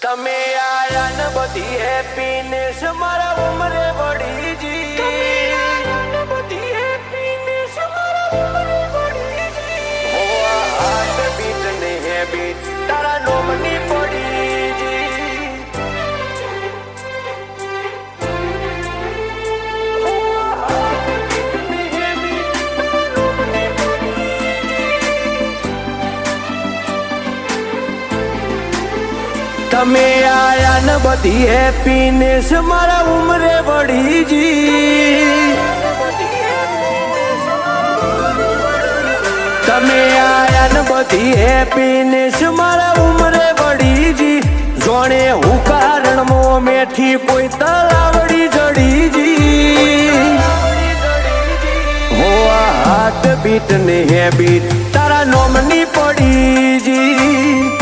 તમે આયા ને બધી હેપીનેસ મારા ઉમરે વળી જી બધી હેપીનેસ મારા ઉમરે વળી જી હો આ હાર્ટ બીટ ને હેબિટ તારા નોમની પડી જી તમે આયા ને બધી હેપીનેસ મારા ઉમરે વળી જી તમે આયા ને બધી હેપીનેસ મારા ઉમરે વળી જી જોણે હું કારણ મો મેઠી કોઈ તલાવડી જડી જી હો આ હાર્ટ બીટ ને હેબિટ તારા નોમની પડી જી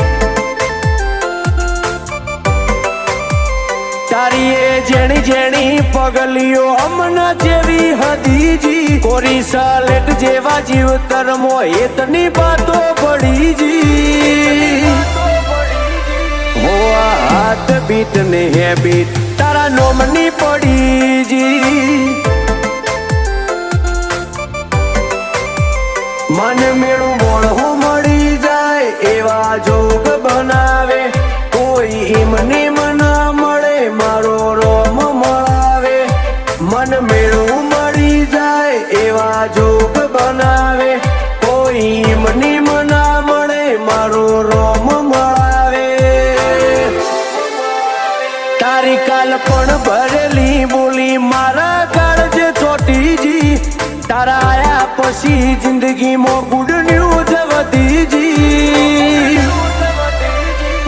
તારી એ જેણી જેણી પગલીઓ અમના જેવી હદીજી કોરી સાલેટ જેવા જીવતર મોહિતની બાતો પડી જી હો આ હાર્ટ બીટ ને હેબિટ તારા નોમની પડી જી મન મેળું મોણું મળી જાય એવા જોગ બનાવે કોઈ ઈમને મના મળે મારો રોમ મળાવે મન મેળું મળી જાય એવા જોગ બનાવે કોઈ ઈમની મના મળે મારો રોમ મળાવે તારી કાલ પણ ભરેલી બોલી મારા કાળજે ચોટીજી તારા આયા પછી જિંદગીમાં ગુડ ન્યૂઝ વધી જી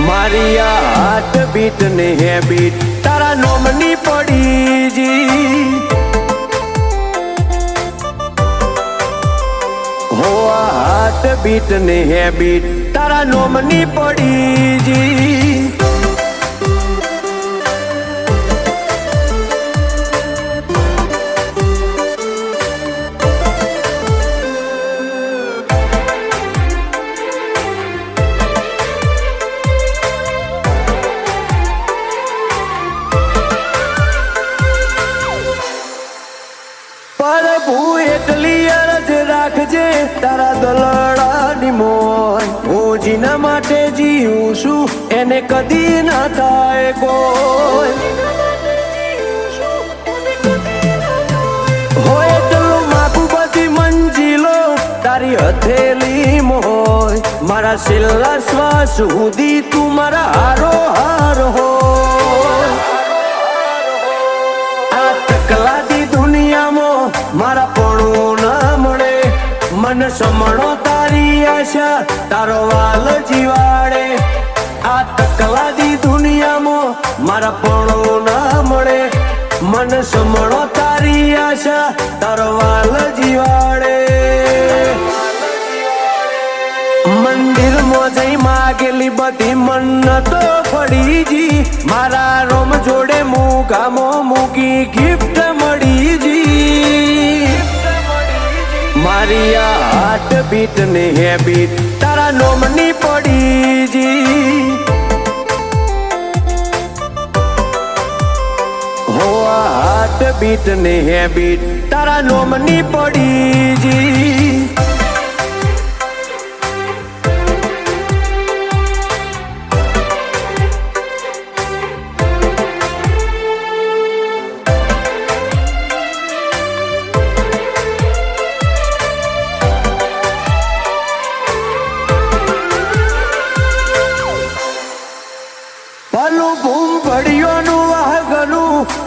મારી આ હાર્ટ બીટ ને હેબિટ તારા નોમની પડી જી હો આ હાર્ટ બીટ ને હેબિટ તારા નોમની પડી જી પ્રભુ એટલી અરજ રાખજે તારા દલડાની મોય હું જીના માટે જીવું છું એને કદી ના થાય કોઈ હોય એટલું માગું બધી મંજિલો તારી હથેલી મોય મારા છેલ્લા શ્વાસ સુધી તું મારા હારો હાર હોય આ તકલાદી દુનિયામાં મારા પણ ના મળે મન સમણો તારી આશા તારો વાલ જીવાડે આ તકલાદી દુનિયામાં મારા પણ ના મળે મન સમણો તારી આશા તારો વાલ જીવાડે મંદિરમાં જઈ માગેલી બધી મન્નતો ફળી જી મારા રોમ જોડે મૂગામો મૂકી ગિફ્ટ મળી જી મારી આ હાર્ટ બીટ ને હેબિટ તારા નોમની પડી જી હો આ હાર્ટ બીટ ને હેબિટ તારા નોમની પડી જી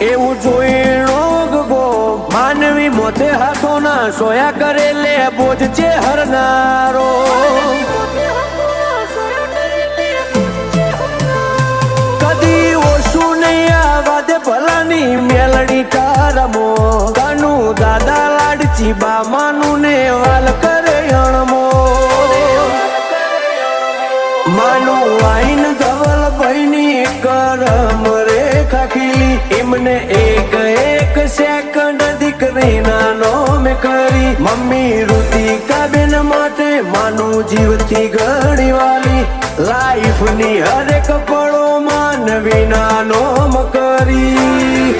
એવું જોઈ ગો માનવી મોતે હાથો ના સોયા કરે લે બોજ છે હરનારો કદી ઓછું નહીં આવા દે ભલાની મેલડી તારમો કાનું દાદા લાડચી બામાનું ને વાલ કરે અણમો માનું વાઈન ધવલ ભાઈની કરમ રેખા ખીલી એમને એક એક સેકન્ડ દીકરી નાનો મેં કરી મમ્મી ઋતિકા બેન માટે માનું જીવથી ઘણી વાલી લાઈફ ની હરેક પળો માં માનવીના નોમ કરી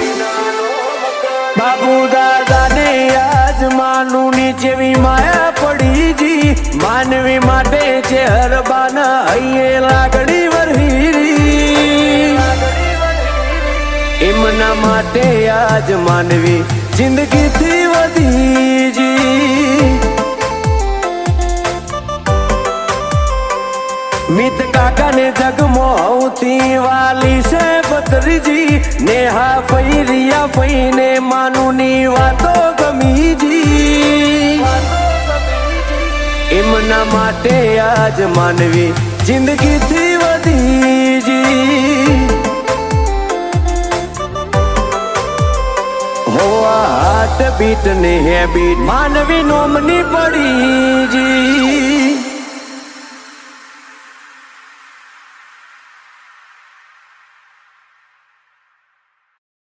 બાપુ દાદાને આજ માનુની જેવી માયા પડી જી માનવી માટે છે હરબાના હૈયે લાગણી વરહીરી એમના માટે આજ માનવી જિંદગીથી વધી જી મિત કાકાને જગમોતી વાલી છે બત્રીજી નેહા ફૈરિયા ફઈને માનુની વાતો ગમી જી એમના માટે આજ માનવી જિંદગીથી વધી જી હો હાર્ટ બીટ ને હેબિટ માનવી નોમની પડી જી